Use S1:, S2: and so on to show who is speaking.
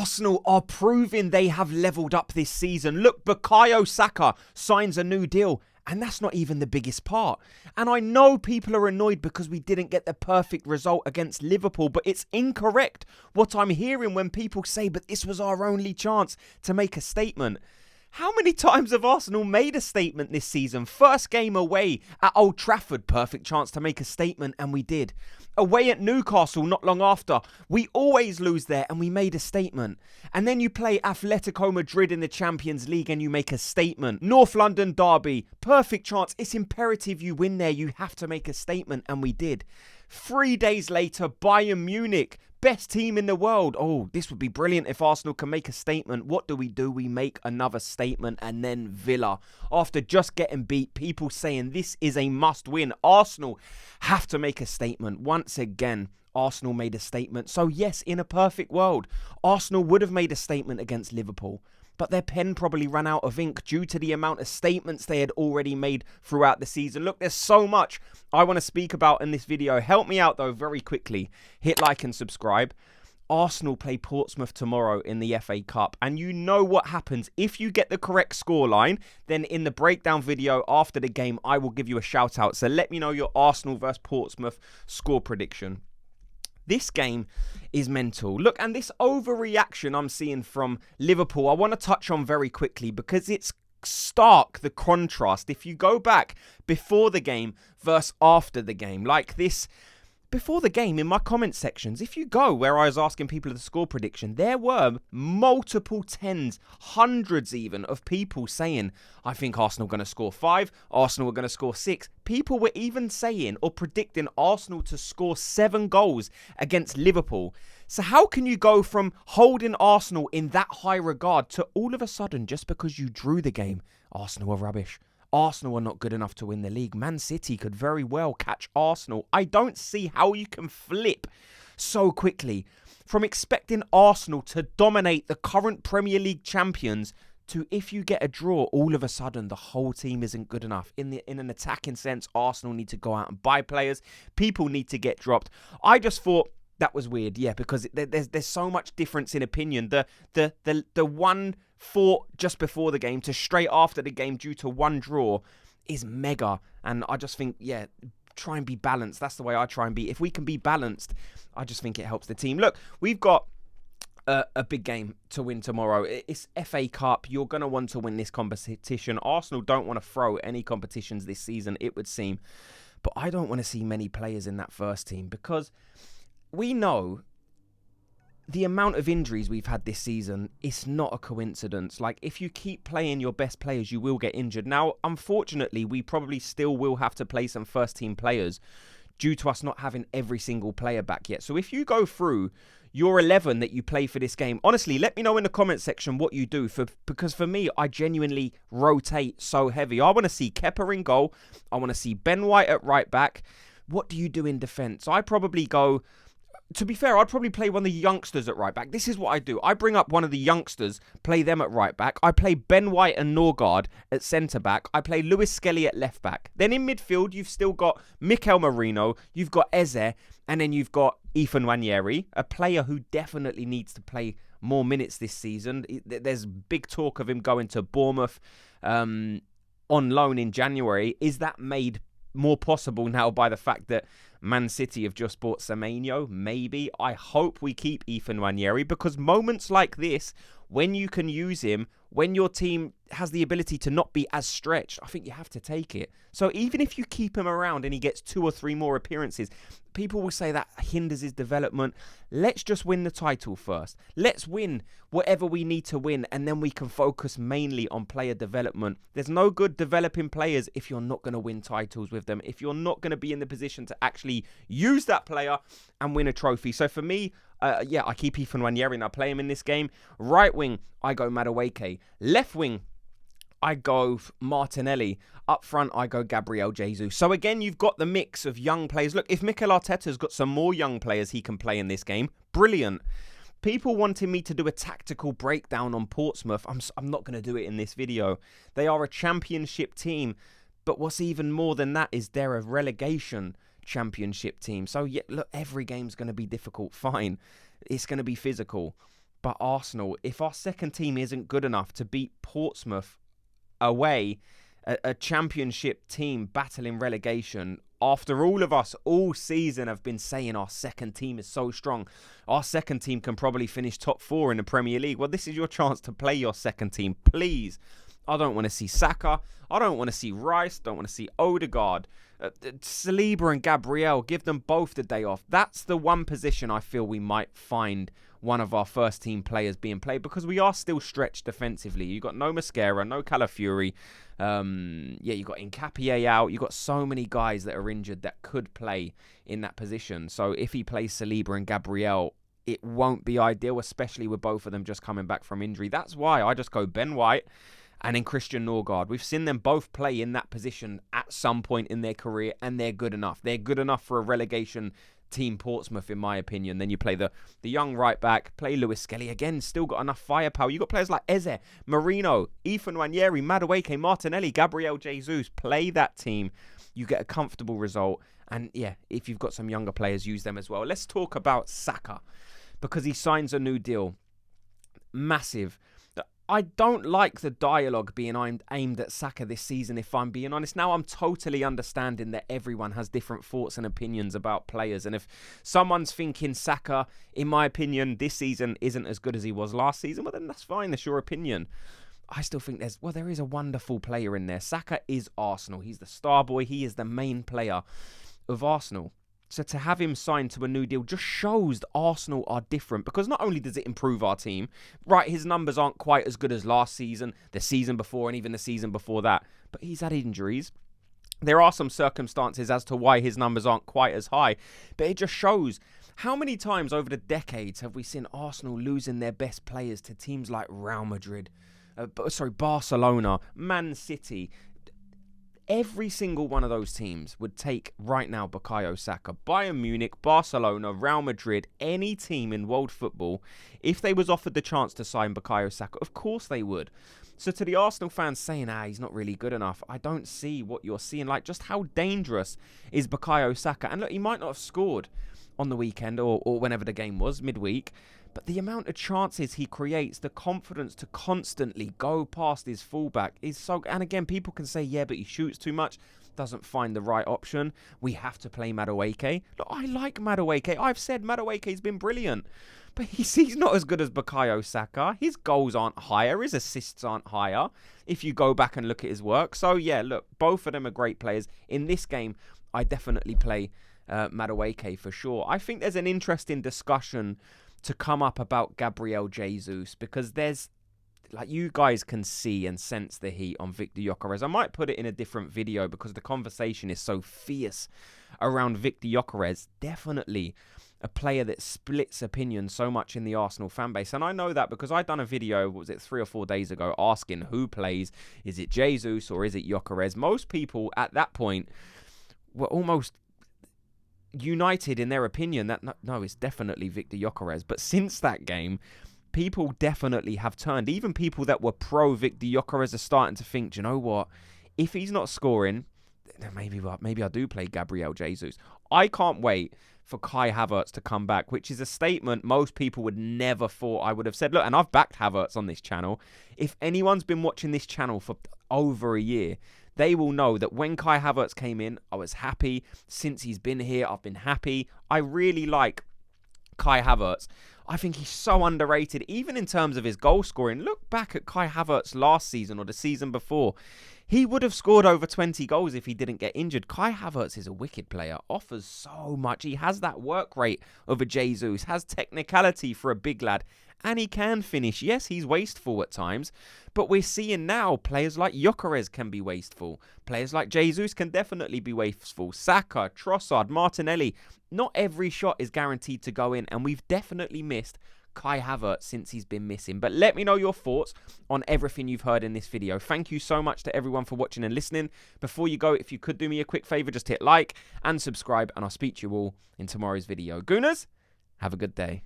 S1: Arsenal are proving they have levelled up this season. Look, Bukayo Saka signs a new deal. And that's not even the biggest part. And I know people are annoyed because we didn't get the perfect result against Liverpool, but it's incorrect what I'm hearing when people say, but this was our only chance to make a statement. How many times have Arsenal made a statement this season? First game away at Old Trafford, perfect chance to make a statement, and we did. Away at Newcastle not long after, we always lose there and we made a statement. And then you play Atletico Madrid in the Champions League and you make a statement. North London derby, perfect chance. It's imperative you win there. You have to make a statement, and we did. 3 days later, Bayern Munich, best team in the world. Oh, this would be brilliant if Arsenal can make a statement. What do? We make another statement. And then Villa. After just getting beat, people saying this is a must win. Arsenal have to make a statement. Once again, Arsenal made a statement. So yes, in a perfect world, Arsenal would have made a statement against Liverpool. But their pen probably ran out of ink due to the amount of statements they had already made throughout the season. Look, there's so much I want to speak about in this video. Help me out, though, very quickly. Hit like and subscribe. Arsenal play Portsmouth tomorrow in the FA Cup. And you know what happens. If you get the correct scoreline, then in the breakdown video after the game, I will give you a shout out. So let me know your Arsenal versus Portsmouth score prediction. This game is mental. Look, and this overreaction I'm seeing from Liverpool, I want to touch on very quickly because it's stark, the contrast. If you go back before the game versus after the game, like this, before the game in my comment sections, if you go where I was asking people the score prediction, there were multiple tens, hundreds even, of people saying, I think Arsenal are going to score 5, Arsenal are going to score 6. People were even saying or predicting Arsenal to score 7 goals against Liverpool. So how can you go from holding Arsenal in that high regard to all of a sudden, just because you drew the game, Arsenal are rubbish? Arsenal are not good enough to win the league. Man City could very well catch Arsenal. I don't see how you can flip so quickly from expecting Arsenal to dominate the current Premier League champions to, if you get a draw, all of a sudden the whole team isn't good enough. In an attacking sense, Arsenal need to go out and buy players. People need to get dropped. I just thought that was weird, yeah, because there's so much difference in opinion. The one fought just before the game to straight after the game due to one draw is mega. And I just think, yeah, try and be balanced. That's the way I try and be. If we can be balanced, I just think it helps the team. Look, we've got a big game to win tomorrow. It's FA Cup. You're going to want to win this competition. Arsenal don't want to throw any competitions this season, it would seem. But I don't want to see many players in that first team because we know the amount of injuries we've had this season is not a coincidence. Like, if you keep playing your best players, you will get injured. Now, unfortunately, we probably still will have to play some first-team players due to us not having every single player back yet. So if you go through your 11 that you play for this game, honestly, let me know in the comment section what you do. Because for me, I genuinely rotate so heavy. I want to see Kepa in goal. I want to see Ben White at right back. What do you do in defence? I probably go... To be fair, I'd probably play one of the youngsters at right back. This is what I do. I bring up one of the youngsters, play them at right back. I play Ben White and Norgard at centre back. I play Lewis Skelly at left back. Then in midfield, you've still got Mikel Merino, you've got Eze, and then you've got Ethan Nwaneri, a player who definitely needs to play more minutes this season. There's big talk of him going to Bournemouth on loan in January. Is that made more possible now by the fact that Man City have just bought Semenyo? Maybe. I hope we keep Ethan Nwaneri, because moments like this, when you can use him, when your team has the ability to not be as stretched, I think you have to take it. So even if you keep him around and he gets 2 or 3 more appearances, people will say that hinders his development. Let's just win the title first. Let's win whatever we need to win, and then we can focus mainly on player development. There's no good developing players if you're not going to win titles with them, if you're not going to be in the position to actually use that player and win a trophy. So for me, yeah, I keep Ethan Nwaneri and I play him in this game. Right wing, I go Madueke. Left wing, I go Martinelli. Up front, I go Gabriel Jesus. So again, you've got the mix of young players. Look, if Mikel Arteta's got some more young players he can play in this game, brilliant. People wanted me to do a tactical breakdown on Portsmouth. I'm not going to do it in this video. They are a championship team. But what's even more than that is they're a relegation championship team. So yeah, look, every game's going to be difficult. Fine. It's going to be physical. But Arsenal, if our second team isn't good enough to beat Portsmouth away, a championship team battling relegation, after all of us all season have been saying our second team is so strong, our second team can probably finish top 4 in the Premier League. Well, this is your chance to play your second team, please. I don't want to see Saka. I don't want to see Rice. Don't want to see Odegaard. Saliba and Gabriel, give them both the day off. That's the one position I feel we might find one of our first team players being played, because we are still stretched defensively. You've got no Mascara, no Calafiori. You got Nkapie out. You've got so many guys that are injured that could play in that position. So if he plays Saliba and Gabriel, it won't be ideal, especially with both of them just coming back from injury. That's why I just go Ben White and then Christian Norgard. We've seen them both play in that position at some point in their career, and they're good enough. They're good enough for a relegation team Portsmouth, in my opinion. Then you play the young right back, play Lewis Skelly. Again, still got enough firepower. You got players like Eze, Marino, Ethan Nwaneri, Madueke, Martinelli, Gabriel Jesus. Play that team. You get a comfortable result. And yeah, if you've got some younger players, use them as well. Let's talk about Saka, because he signs a new deal. Massive. I don't like the dialogue being aimed at Saka this season, if I'm being honest. Now, I'm totally understanding that everyone has different thoughts and opinions about players. And if someone's thinking Saka, in my opinion, this season isn't as good as he was last season, well, then that's fine. That's your opinion. I still think there is a wonderful player in there. Saka is Arsenal. He's the star boy. He is the main player of Arsenal. So to have him signed to a new deal just shows that Arsenal are different, because not only does it improve our team, right, his numbers aren't quite as good as last season, the season before, and even the season before that, but he's had injuries. There are some circumstances as to why his numbers aren't quite as high, but it just shows how many times over the decades have we seen Arsenal losing their best players to teams like Real Madrid, Barcelona, Man City. Every single one of those teams would take, right now, Bukayo Saka. Bayern Munich, Barcelona, Real Madrid, any team in world football, if they was offered the chance to sign Bukayo Saka, of course they would. So to the Arsenal fans saying, he's not really good enough, I don't see what you're seeing. Like, just how dangerous is Bukayo Saka? And look, he might not have scored on the weekend or whenever the game was, midweek, but the amount of chances he creates, the confidence to constantly go past his fullback is so... And again, people can say, yeah, but he shoots too much, doesn't find the right option. We have to play Madueke. Look, I like Madueke. I've said Madueke's been brilliant, but he's not as good as Bukayo Saka. His goals aren't higher. His assists aren't higher if you go back and look at his work. So, yeah, look, both of them are great players. In this game, I definitely play Madueke for sure. I think there's an interesting discussion to come up about Gabriel Jesus, because there's, like, you guys can see and sense the heat on Victor Gyökeres. I might put it in a different video because the conversation is so fierce around Victor Gyökeres. Definitely a player that splits opinion so much in the Arsenal fan base. And I know that because I'd done a video, what was it, 3 or 4 days ago, asking who plays. Is it Jesus or is it Gyökeres? Most people at that point were almost united in their opinion that no, it's definitely Victor Gyökeres. But since that game, people definitely have turned. Even people that were pro Victor Gyökeres are starting to think, do you know what? If he's not scoring, then maybe I do play Gabriel Jesus. I can't wait for Kai Havertz to come back, which is a statement most people would never thought I would have said. Look, and I've backed Havertz on this channel. If anyone's been watching this channel for over a year, they will know that when Kai Havertz came in, I was happy. Since he's been here, I've been happy. I really like Kai Havertz. I think he's so underrated, even in terms of his goal scoring. Look back at Kai Havertz last season or the season before. He would have scored over 20 goals if he didn't get injured. Kai Havertz is a wicked player, offers so much. He has that work rate of a Jesus, has technicality for a big lad, and he can finish. Yes, he's wasteful at times, but we're seeing now players like Gyökeres can be wasteful. Players like Jesus can definitely be wasteful. Saka, Trossard, Martinelli. Not every shot is guaranteed to go in, and we've definitely missed Kai Havertz since he's been missing. But let me know your thoughts on everything you've heard in this video. Thank you so much to everyone for watching and listening. Before you go, if you could do me a quick favor, just hit like and subscribe, and I'll speak to you all in tomorrow's video. Gooners, have a good day.